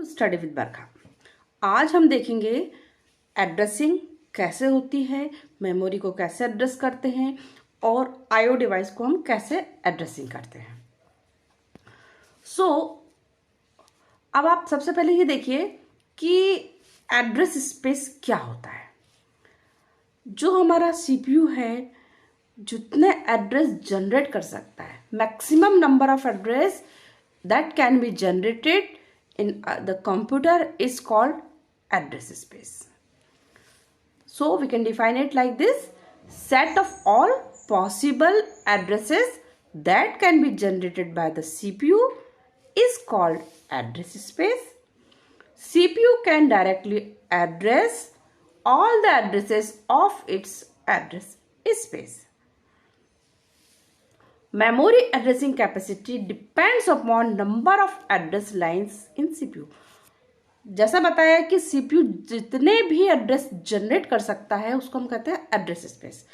Study with बरखा। आज हम देखेंगे एड्रेसिंग कैसे होती है, मेमोरी को कैसे एड्रेस करते हैं और आईओ डिवाइस को हम कैसे एड्रेसिंग करते हैं। अब आप सबसे पहले ये देखिए कि एड्रेस स्पेस क्या होता है। जो हमारा सीपीयू है जितने एड्रेस जनरेट कर सकता है, maximum number of address that can be generated in the computer is called address space. So we can define it like this: set of all possible addresses that can be generated by the CPU is called address space. CPU can directly address all the addresses of its address space. Memory addressing capacity depends upon number of address lines in CPU. जैसा बताया कि CPU जितने भी address generate कर सकता है उसको हम कहते हैं एड्रेस स्पेस।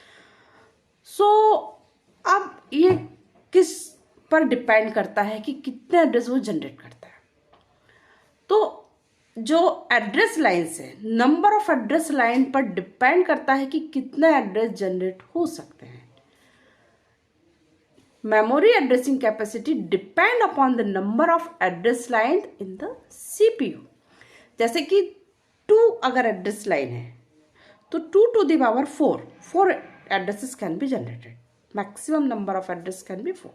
अब ये किस पर डिपेंड करता है कि कितने एड्रेस वो जनरेट करता है। तो जो एड्रेस लाइन्स है, नंबर ऑफ एड्रेस लाइन पर डिपेंड करता है कि कितने एड्रेस जनरेट हो सकते हैं। Memory addressing capacity depend upon the number of address lines in the CPU. जैसे कि 2 अगर एड्रेस लाइन है तो 2 to the power 4 addresses can be generated. Maximum number of address can be 4।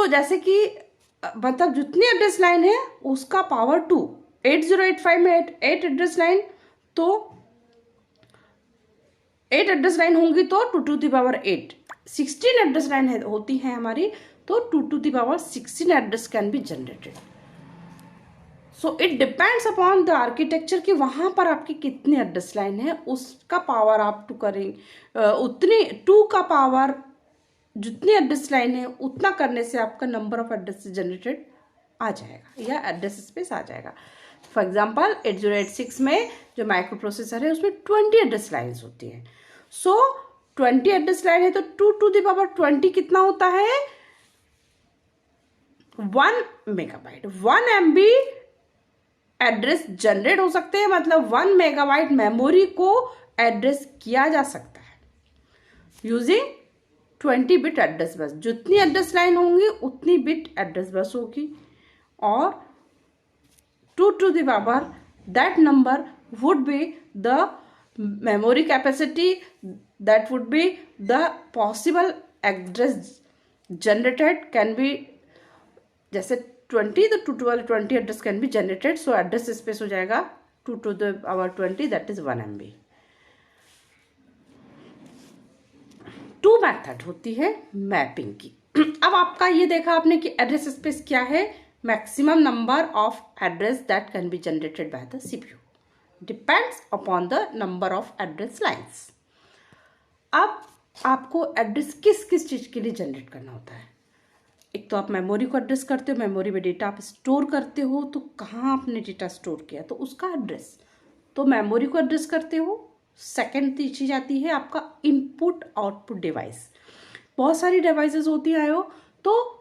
जैसे कि मतलब जितनी एड्रेस लाइन है उसका पावर 2। 8085 में 8 एड्रेस लाइन, तो 8 एड्रेस लाइन होंगी तो 2 to the power 8। 16 address line होती है हमारी तो 2 to the power 16 address can be generated. So it depends upon the architecture कि वहां पर आपकी कितनी एड्रेस लाइन है, उसका पावर आप 2 करेंगे, उतनी 2 का पावर जितनी एड्रेस लाइन है उतना करने से आपका नंबर ऑफ एड्रेस जनरेटेड आ जाएगा या एड्रेस स्पेस आ जाएगा। फॉर एग्जाम्पल 8086 में जो माइक्रो प्रोसेसर है उसमें 20 एड्रेस लाइन्स होती हैं। 20 एड्रेस लाइन है तो 2 to the power 20 कितना होता है? 1 मेगाबाइट। 1 MB एड्रेस जनरेट हो सकते हैं, मतलब 1 मेगाबाइट मेमोरी को एड्रेस किया जा सकता है यूजिंग 20 बिट एड्रेस बस। जितनी एड्रेस लाइन होंगी उतनी बिट एड्रेस बस होगी और 2 to the power that number would be the memory capacity, that would be the possible address generated can be, जैसे 20 तो 2 to the 20 address can be generated. So address space हो जाएगा 2 to the power 20 that is 1 MB। 2 method होती है mapping की। अब आपका ये देखा आपने कि एड्रेस स्पेस क्या है, maximum number of address that can be generated by the CPU depends upon the number of address lines. अब आपको एड्रेस किस किस चीज के लिए जनरेट करना होता है। एक तो आप मेमोरी को एड्रेस करते हो, मेमोरी में डेटा आप स्टोर करते हो, तो कहाँ आपने डेटा स्टोर किया तो उसका एड्रेस, तो मेमोरी को एड्रेस करते हो। सेकेंड चीज आती है आपका इनपुट आउटपुट डिवाइस। बहुत सारी डिवाइसेस होती है आयो, तो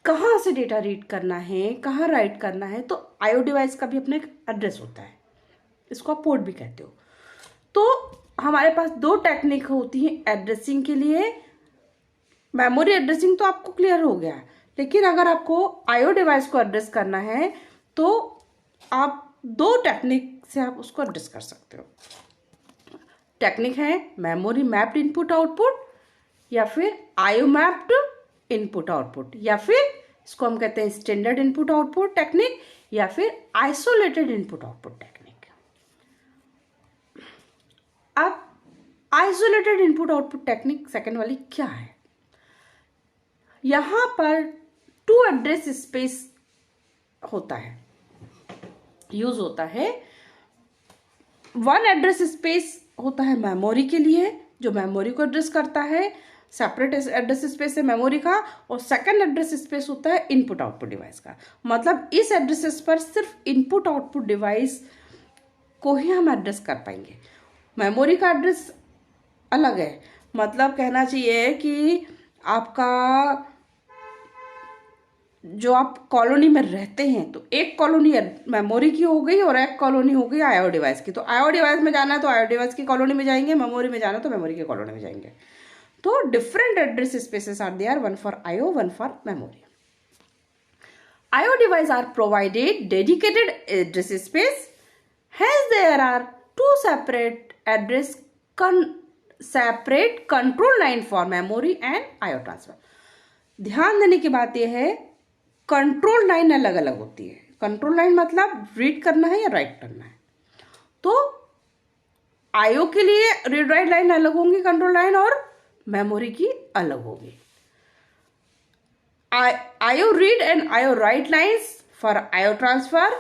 कहाँ से डेटा रीड करना है, कहाँ राइट करना है, तो आईओ डिवाइस का भी अपना एक एड्रेस होता है, इसको आप पोर्ट भी कहते हो। तो हमारे पास 2 टेक्निक होती है एड्रेसिंग के लिए। मेमोरी एड्रेसिंग तो आपको क्लियर हो गया, लेकिन अगर आपको आईओ डिवाइस को एड्रेस करना है तो आप 2 टेक्निक से आप उसको एड्रेस कर सकते हो। टेक्निक है मेमोरी मैप्ड इनपुट आउटपुट, या फिर आईओ मैप्ड इनपुट आउटपुट, या फिर इसको हम कहते हैं स्टैंडर्ड इनपुट आउटपुट टेक्निक, या फिर आइसोलेटेड इनपुट आउटपुट टेक्निक। अब isolated input output technique second वाली क्या है, यहां पर 2 एड्रेस स्पेस होता है, यूज होता है। 1 एड्रेस स्पेस होता है मेमोरी के लिए, जो मेमोरी को एड्रेस करता है, सेपरेट एड्रेस स्पेस है मेमोरी का, और सेकंड एड्रेस स्पेस होता है इनपुट आउटपुट डिवाइस का। मतलब इस एड्रेसेस पर सिर्फ इनपुट आउटपुट डिवाइस को ही हम एड्रेस कर पाएंगे। मेमोरी का एड्रेस अलग है, मतलब कहना चाहिए कि आपका जो आप कॉलोनी में रहते हैं, तो एक कॉलोनी मेमोरी की हो गई और एक कॉलोनी हो गई आईओ डिवाइस की। तो आईओ डिवाइस में जाना है तो आईओ डिवाइस की कॉलोनी में जाएंगे, मेमोरी में जाना है तो मेमोरी की कॉलोनी में जाएंगे। तो different address spaces are there, one for IO, one for memory. IO devices are provided dedicated address space. Hence, there are two separate control line for memory and IO transfer. ध्यान देने की बात यह है, control line अलग अलग होती है। कंट्रोल लाइन मतलब रीड करना है या राइट करना है। तो IO के लिए रीड राइट लाइन अलग होंगी कंट्रोल लाइन, और मेमोरी की अलग होगी। IO read and IO write lines for IO transfer,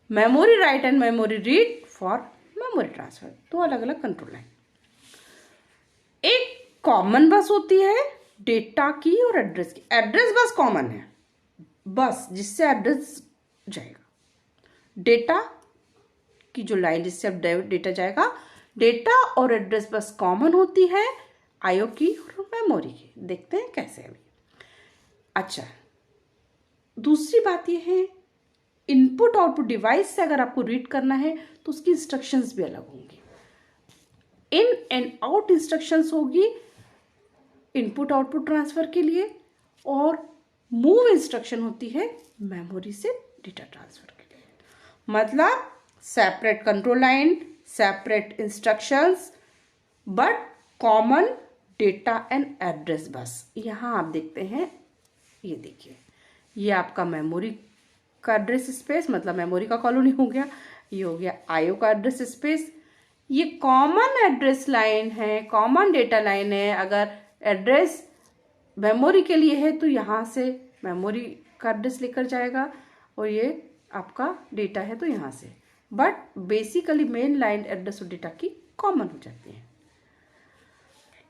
memory write and memory read for memory transfer। तो अलग अलग कंट्रोल लाइन। एक कॉमन बस होती है डेटा की और एड्रेस की। एड्रेस बस कॉमन है, बस जिससे एड्रेस जाएगा। डेटा की जो लाइन जिससे अब डेटा जाएगा, डेटा और एड्रेस बस कॉमन होती है IO की और मेमोरी की। देखते हैं कैसे अभी। अच्छा, दूसरी बात यह है, इनपुट आउटपुट डिवाइस से अगर आपको रीड करना है तो उसकी इंस्ट्रक्शंस भी अलग होंगी। इन एंड आउट इंस्ट्रक्शंस होगी इनपुट आउटपुट ट्रांसफर के लिए, और मूव इंस्ट्रक्शन होती है मेमोरी से डेटा ट्रांसफर के लिए। मतलब separate control line, separate instructions, but common data and address bus. यहां आप देखते हैं, ये देखिए, ये आपका मेमोरी का एड्रेस स्पेस, मतलब मेमोरी का कॉलोनी हो गया। ये हो गया आईओ का एड्रेस स्पेस। ये कॉमन एड्रेस लाइन है, कॉमन डेटा लाइन है। अगर एड्रेस मेमोरी के लिए है तो यहाँ से मेमोरी का एड्रेस लेकर जाएगा, और ये आपका डेटा है तो यहाँ से। But basically main line address और डेटा की कॉमन हो जाती है।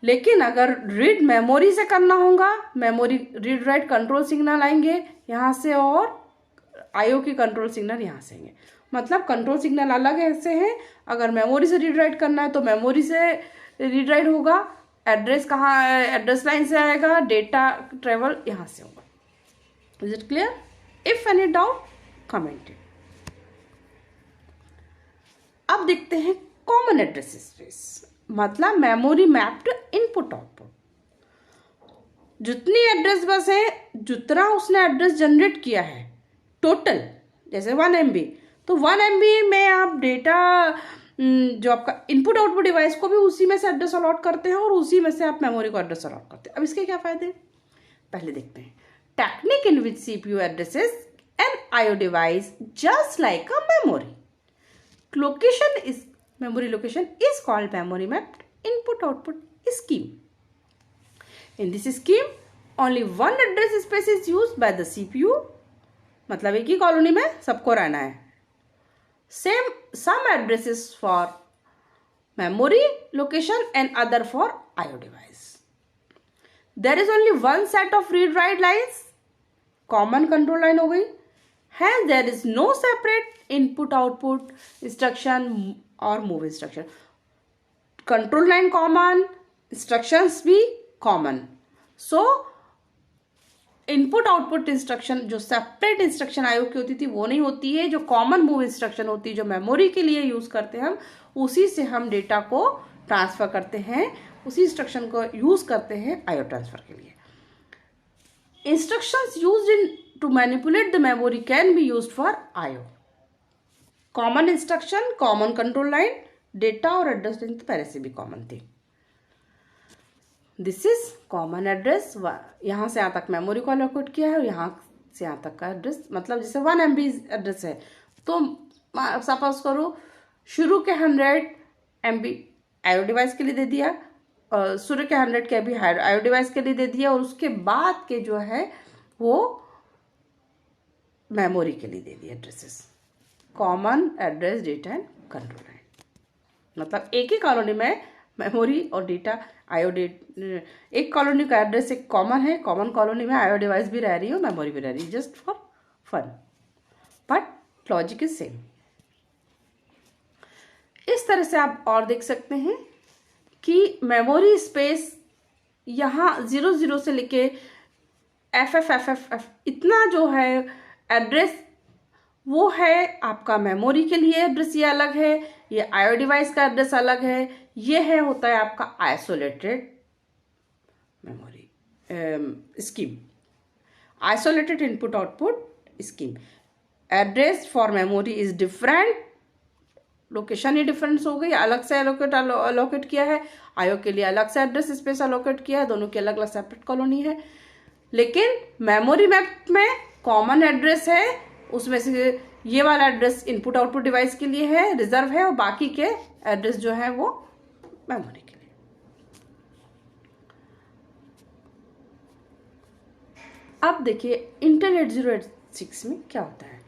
लेकिन अगर रीड मेमोरी से करना होगा, memory read write control signal आएंगे यहाँ से, और आईओ की कंट्रोल सिग्नल यहाँ से आएंगे। मतलब कंट्रोल सिग्नल अलग ऐसे हैं। अगर मेमोरी से रीड राइट करना है तो मेमोरी से रीड राइट होगा, एड्रेस कहाँ, एड्रेस लाइन से आएगा, डेटा ट्रेवल यहाँ से होगा। Is it clear? If any doubt comment it. अब देखते हैं कॉमन एड्रेस स्पेस, मतलब मेमोरी मैप्ड इनपुट आउटपुट। जितनी एड्रेस बस है, जितना उसने एड्रेस जनरेट किया है टोटल, जैसे 1 MB, तो 1 MB में आप डेटा जो आपका इनपुट आउटपुट डिवाइस को भी उसी में से एड्रेस अलॉट करते हैं, और उसी में से आप मेमोरी को एड्रेस अलॉट करते हैं। अब इसके क्या फायदे, पहले देखते हैं। Technique in which CPU addresses an IO device just like a memory. Location is memory location is called memory mapped input output scheme. In this scheme, only one address space is used by the CPU. मतलब एक ही colony में सबको रहना है। Some addresses for memory location and other for IO device. There is only one set of read write lines. Common control line हो गई। Hence there is no separate input output instruction और move instruction. Control line common, instructions भी common. So input output instruction जो separate instruction IO की होती थी वो नहीं होती है। जो कॉमन मूव इंस्ट्रक्शन होती है, जो मेमोरी के लिए यूज करते हैं हम, उसी से हम डेटा को ट्रांसफर करते हैं, उसी इंस्ट्रक्शन को यूज करते हैं आईओ ट्रांसफर के लिए। Instructions used in to manipulate the memory can be used for IO. Common instruction, common control line, data और एड्रेस लाइन तो पहले से भी कॉमन थी। This is common address. यहाँ से यहाँ तक मेमोरी को अलोकेट किया है, और यहाँ से यहाँ तक का एड्रेस, मतलब जैसे 1 MB एड्रेस है तो सपोज करो शुरू के 100 MB आईओ डिवाइस के लिए दे दिया, शुरू के 100 के भी आईओ डिवाइस के लिए दे दिया, और उसके बाद के जो है वो मेमोरी के लिए दे दिया addresses. Common address data and control line, मतलब एक ही कॉलोनी में मेमोरी और डेटा आईओ एक कॉलोनी का एड्रेस एक कॉमन है, कॉमन कॉलोनी में आईओ डिवाइस भी रह रही है और मेमोरी भी रह रही है, just for fun, but logic is same. इस तरह से आप और देख सकते हैं कि मेमोरी स्पेस यहाँ 00 से लेके FFFFF इतना जो है एड्रेस वो है आपका मेमोरी के लिए एड्रेस, ये अलग है, ये आईओ डिवाइस का एड्रेस अलग है, ये है होता है आपका isolated memory scheme, isolated input output scheme. Address for memory is different, location he difference हो गई, अलग से अलोकेट किया है, आईओ के लिए अलग से एड्रेस स्पेस अलोकेट किया है, दोनों की अलग अलग सेपरेट कॉलोनी है। लेकिन मेमोरी मैप में कॉमन एड्रेस है, उसमें से ये वाला एड्रेस इनपुट आउटपुट डिवाइस के लिए है, रिजर्व है, और बाकी के एड्रेस जो है वो मेमोरी के लिए। अब देखिए इंटेल 8086 में क्या होता है।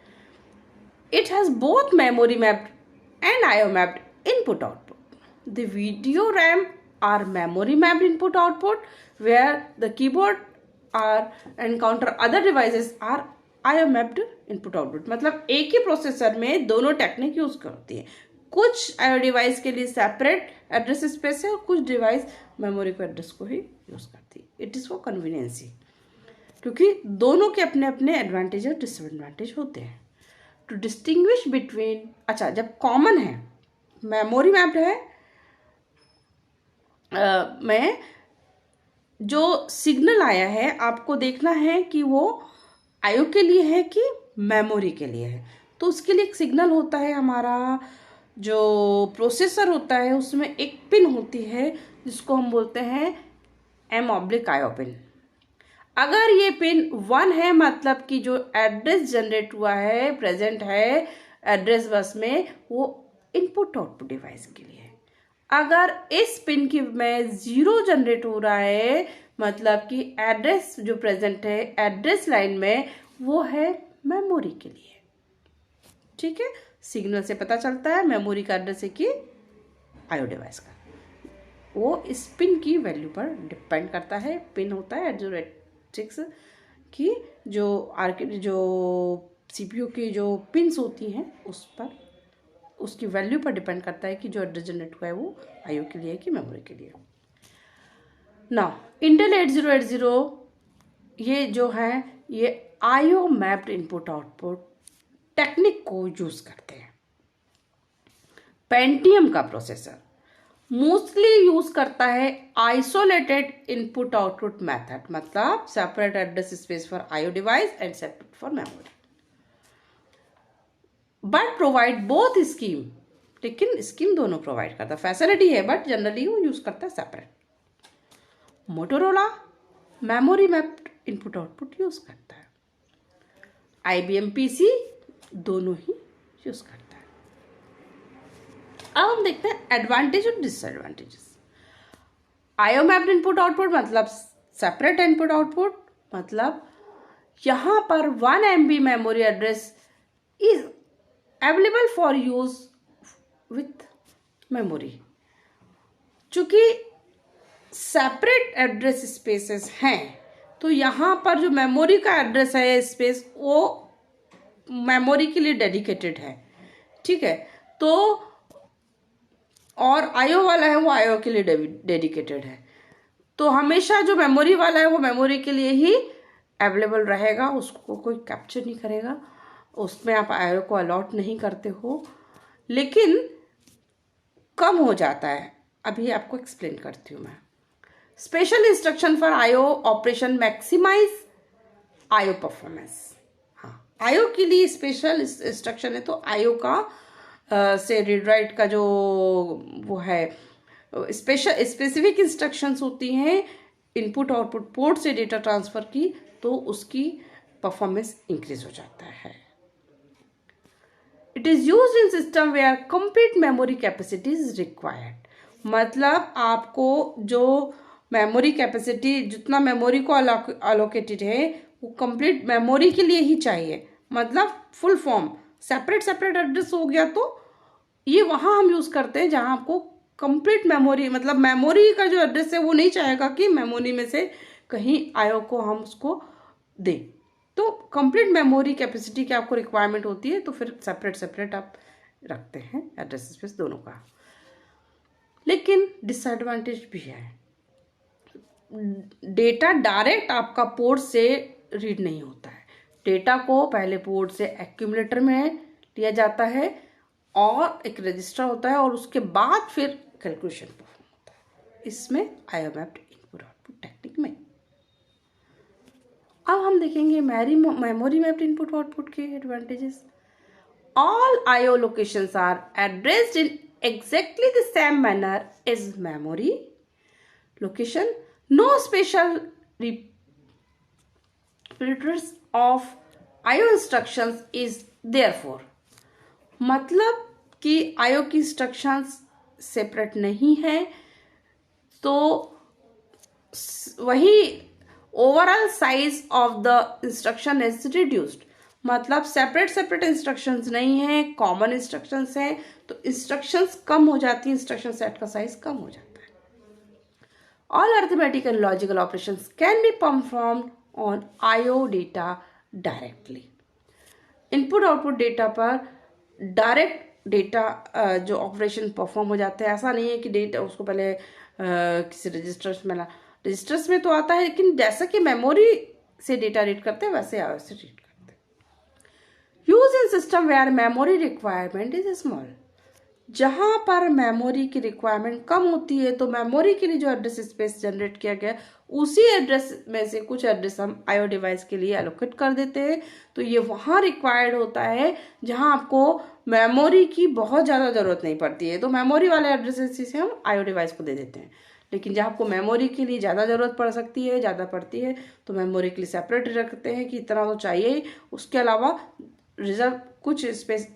It has both memory mapped and IO mapped input output. The video RAM are memory mapped input output, where the keyboard are and counter other devices are IO mapped input output. मतलब एक ही processor में दोनों technique use करती है। कुछ IO device के लिए separate address space है और कुछ डिवाइस मेमोरी को एड्रेस को ही यूज करती है। इट इज फॉर कन्वीनियंसी, क्योंकि दोनों के अपने अपने एडवांटेज और डिसएडवांटेज होते हैं। टू डिस्टिंग्विश बिटवीन, अच्छा जब कॉमन है मेमोरी मैप्ड है में जो सिग्नल आया है आपको देखना है कि वो आईओ के लिए है कि मेमोरी के लिए है। तो उसके लिए एक सिग्नल होता है, हमारा जो प्रोसेसर होता है उसमें एक पिन होती है जिसको हम बोलते हैं M/IO पिन। अगर ये पिन 1 है मतलब कि जो एड्रेस जनरेट हुआ है, प्रेजेंट है एड्रेस बस में, वो इनपुट आउटपुट डिवाइस के लिए। अगर इस पिन की में 0 जनरेट हो रहा है मतलब कि एड्रेस जो प्रेजेंट है एड्रेस लाइन में, वो है मेमोरी के लिए। ठीक है, सिग्नल से पता चलता है मेमोरी का एड्रेस है कि आईओ डिवाइस का। वो इस पिन की वैल्यू पर डिपेंड करता है। पिन होता है 8086 की जो सीपीयू की जो पिन्स होती हैं उस पर, उसकी वैल्यू पर डिपेंड करता है कि जो एड्रेस जनरेट हुआ है वो आईओ के लिए है कि मेमोरी के लिए। नाउ इंटेल 8080 ये जो है ये IO mapped input output technique को यूज करते हैं। पेंटियम का प्रोसेसर मोस्टली यूज करता है आइसोलेटेड इनपुट आउटपुट मेथड, मतलब separate address space for IO device and separate for memory, but provide both scheme. लेकिन स्कीम दोनों प्रोवाइड करता है, फैसिलिटी है बट जनरली वो यूज करता है separate. Motorola memory mapped input output use करता है। IBM PC दोनों ही यूज करता है। अब हम देखते हैं एडवांटेज और disadvantages. IO mapped input output मतलब सेपरेट इनपुट आउटपुट, मतलब यहां पर 1 MB memory address is available for use with memory. चूंकि सेपरेट एड्रेस स्पेसेस हैं तो यहां पर जो मेमोरी का एड्रेस है स्पेस वो मेमोरी के लिए डेडिकेटेड है। ठीक है, तो और आईओ वाला है वो आईओ के लिए डेडिकेटेड है। तो हमेशा जो मेमोरी वाला है वो मेमोरी के लिए ही अवेलेबल रहेगा, उसको कोई कैप्चर नहीं करेगा, उसमें आप आईओ को अलॉट नहीं करते हो, लेकिन कम हो जाता है। अभी आपको एक्सप्लेन करती हूँ मैं। Special instruction for IO operation maximize IO performance. हाँ, आईओ के लिए स्पेशल इंस्ट्रक्शन है, तो आईओ का से रीड राइट का जो वो है स्पेसिफिक इंस्ट्रक्शंस होती हैं इनपुट आउटपुट पोर्ट से डेटा ट्रांसफर की, तो उसकी परफॉर्मेंस इंक्रीज हो जाता है। It is used in system where complete memory capacity is required, मतलब आपको जो मेमोरी कैपेसिटी जितना मेमोरी को अलोकेटेड है वो कंप्लीट मेमोरी के लिए ही चाहिए, मतलब फुल फॉर्म। सेपरेट एड्रेस हो गया तो ये वहाँ हम यूज़ करते हैं जहाँ आपको कंप्लीट मेमोरी, मतलब मेमोरी का जो एड्रेस है वो नहीं चाहेगा कि मेमोरी में से कहीं आईओ को हम उसको दें। तो कंप्लीट मेमोरी कैपेसिटी की आपको रिक्वायरमेंट होती है, तो फिर सेपरेट आप रखते हैं एड्रेस स्पेस दोनों का। लेकिन डिसएडवांटेज भी है। डेटा डायरेक्ट आपका पोर्ट से रीड नहीं होता है। डेटा को पहले पोर्ट से एक्यूमुलेटर में लिया जाता है और एक रजिस्टर होता है और उसके बाद फिर कैलकुलेशन परफॉर्म होता है, इसमें IO mapped input output technique में। अब हम देखेंगे मेमोरी मैप्ड इनपुट आउटपुट के advantages. All IO locations are addressed in exactly the same manner as memory location. No special repeaters of IO instructions is therefore. मतलब कि IO की instructions separate नहीं है, तो वही overall size of the instruction is reduced. मतलब separate instructions नहीं है, कॉमन इंस्ट्रक्शंस हैं, तो इंस्ट्रक्शंस कम हो जाती है, इंस्ट्रक्शन सेट का साइज कम हो जाता है। All arithmetic and logical operations can be performed on IO data directly. Input output data पर डायरेक्ट डेटा जो ऑपरेशन परफॉर्म हो जाते हैं। ऐसा नहीं है कि डेटा उसको पहले किसी रजिस्टर्स में तो आता है, लेकिन जैसा कि मेमोरी से डेटा रीड करते हैं वैसे आईओ से रीड करते हैं। Use in system where memory requirement is small. जहां पर मेमोरी की रिक्वायरमेंट कम होती है तो मेमोरी के लिए जो एड्रेस स्पेस जनरेट किया गया उसी एड्रेस में से कुछ एड्रेस हम आईओ डिवाइस के लिए एलोकेट कर देते हैं। तो ये वहाँ रिक्वायर्ड होता है जहां आपको मेमोरी की बहुत ज़्यादा ज़रूरत नहीं पड़ती है, तो मेमोरी वाले एड्रेसेस से हम आईओ डिवाइस को दे देते हैं। लेकिन जब आपको मेमोरी के लिए ज़्यादा ज़रूरत पड़ सकती है, ज़्यादा पड़ती है, तो मेमोरी के लिए सेपरेट रखते हैं कि इतना तो चाहिए ही, उसके अलावा रिजर्व कुछ स्पेस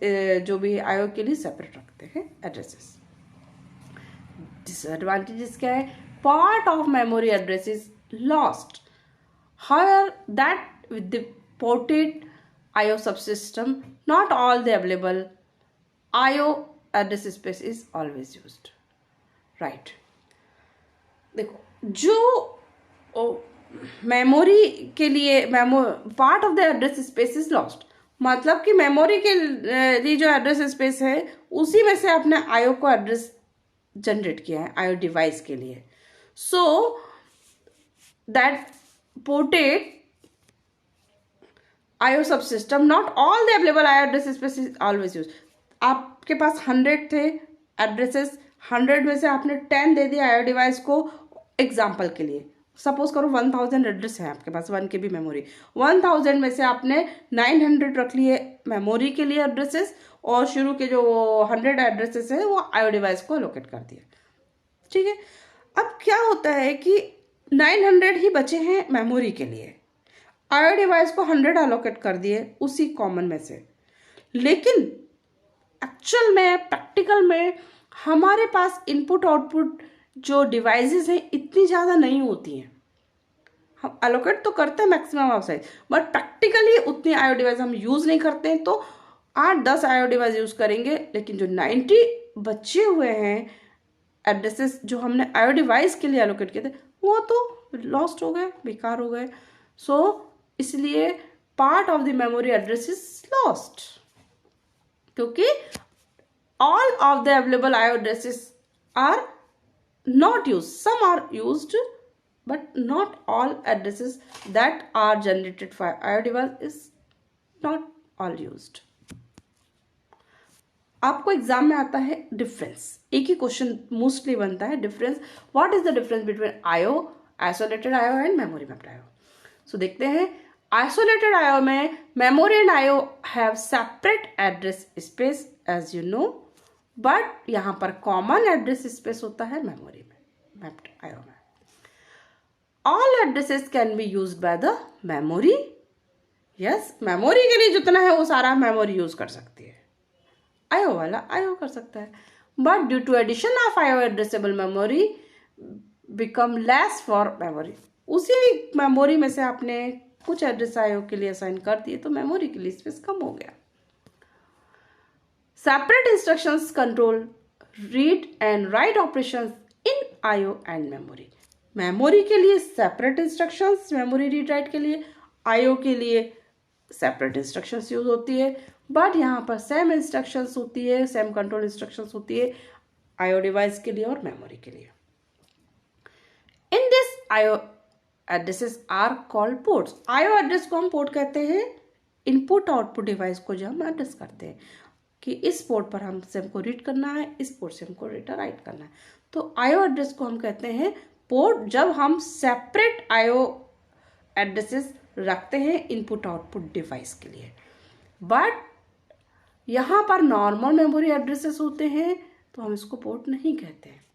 जो भी आईओ के लिए सेपरेट रखते हैं एड्रेसेस। डिसएडवांटेजेस क्या है? Part of memory address is lost, higher that with the ported IO subsystem not all the available IO address space is always used. Right, देखो जो मेमोरी के लिए part of the address space is lost, मतलब कि memory के लिए जो address space है उसी में से आपने आईओ को एड्रेस जनरेट किया है आईओ डिवाइस के लिए। So that ported IO subsystem not all the available IO address space is always use. आपके पास 100 थे एड्रेसेस, 100 में से आपने 10 दे दिया आईओ डिवाइस को। एग्जाम्पल के लिए सपोज करो 1000 एड्रेस है आपके पास, 1 KB मेमोरी, 1000 में से आपने 900 रख लिए मेमोरी के लिए एड्रेसेस और शुरू के जो 100 एड्रेसेस है वो आईओ डिवाइस को एलोकेट कर दिया। ठीक है, अब क्या होता है कि 900 ही बचे हैं मेमोरी के लिए, आईओ डिवाइस को 100 एलोकेट कर दिए उसी कॉमन में से। लेकिन एक्चुअल में प्रैक्टिकल में हमारे पास इनपुट आउटपुट जो डिवाइसेस हैं इतनी ज़्यादा नहीं होती हैं। हम एलोकेट तो करते हैं maximum of size, but practically उतनी आईओ डिवाइस हम यूज़ नहीं करते हैं। तो 8-10 आईओ डिवाइस यूज़ करेंगे, लेकिन जो 90 बचे हुए हैं एड्रेसेस जो हमने आईओ डिवाइस के लिए एलोकेट किए थे वो तो लॉस्ट हो गए, बेकार हो गए। सो इसलिए part of the memory address is lost, क्योंकि all of the available IO addresses are not used. Some are used, but not all addresses that are generated by IO device is not all used. आपको exam में आता है difference, एक ही question mostly बनता है difference. What is the difference between IO, isolated IO and memory mapped IO? So देखते हैं। Isolated IO में memory and IO have separate address space as you know, but यहाँ पर कॉमन एड्रेस स्पेस होता है memory में, mapped IO में। All addresses can be used by the memory. Yes, memory के लिए जितना है वो सारा मेमोरी यूज कर सकती है, आईओ वाला आईओ कर सकता है। But due to addition of IO addressable memory become less for memory. उसी मेमोरी में से आपने कुछ एड्रेस आईओ के लिए असाइन कर दिए तो मेमोरी के लिए स्पेस कम हो गया। Separate instructions control read and write operations in IO and memory. Memory के लिए separate instructions, memory read write के लिए, आईओ के लिए सेपरेट इंस्ट्रक्शंस यूज होती है। बट यहाँ पर सेम इंस्ट्रक्शंस होती है, सेम कंट्रोल इंस्ट्रक्शंस होती है आईओ डिवाइस के लिए और मेमोरी के लिए। In this IO addresses are called ports. IO address को हम पोर्ट कहते हैं इनपुट आउटपुट डिवाइस को जो हम एड्रेस करते हैं कि इस पोर्ट पर हमको रीड करना है, इस पोर्ट से हमको डेटा राइट करना है। तो आईओ एड्रेस को हम कहते हैं पोर्ट जब हम सेपरेट आईओ एड्रेसेस रखते हैं इनपुट आउटपुट डिवाइस के लिए। बट यहाँ पर नॉर्मल मेमोरी एड्रेसेस होते हैं तो हम इसको पोर्ट नहीं कहते हैं।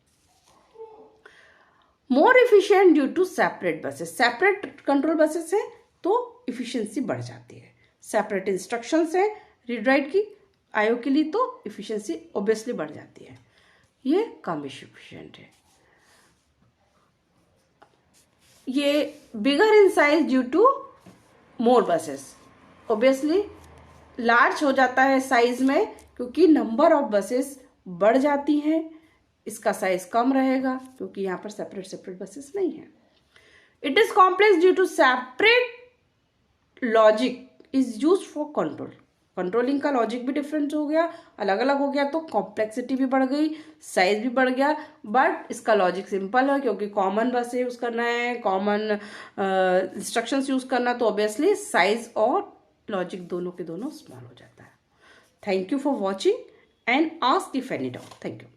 More efficient due to separate buses. Separate control buses है तो इफिशिएंसी बढ़ जाती है। सेपरेट इंस्ट्रक्शंस है रीड राइट की आईओ के लिए तो इफिशिएंसी ऑब्वियसली बढ़ जाती है। ये कम एफिशिएंट है। ये bigger in size due to more buses. Obviously large हो जाता है साइज में क्योंकि नंबर ऑफ बसेस बढ़ जाती हैं। इसका साइज कम रहेगा क्योंकि यहाँ पर सेपरेट बसेस नहीं है। It is complex due to separate logic is use for control. Controlling का लॉजिक भी डिफरेंट हो गया, अलग अलग हो गया तो कॉम्प्लेक्सिटी भी बढ़ गई, साइज भी बढ़ गया। बट इसका लॉजिक सिंपल है क्योंकि कॉमन बस यूज करना है, कॉमन इंस्ट्रक्शंस यूज करना, तो ऑब्वियसली साइज और लॉजिक दोनों के दोनों स्मॉल हो जाता है। Thank you for watching and ask if any doubt. Thank you.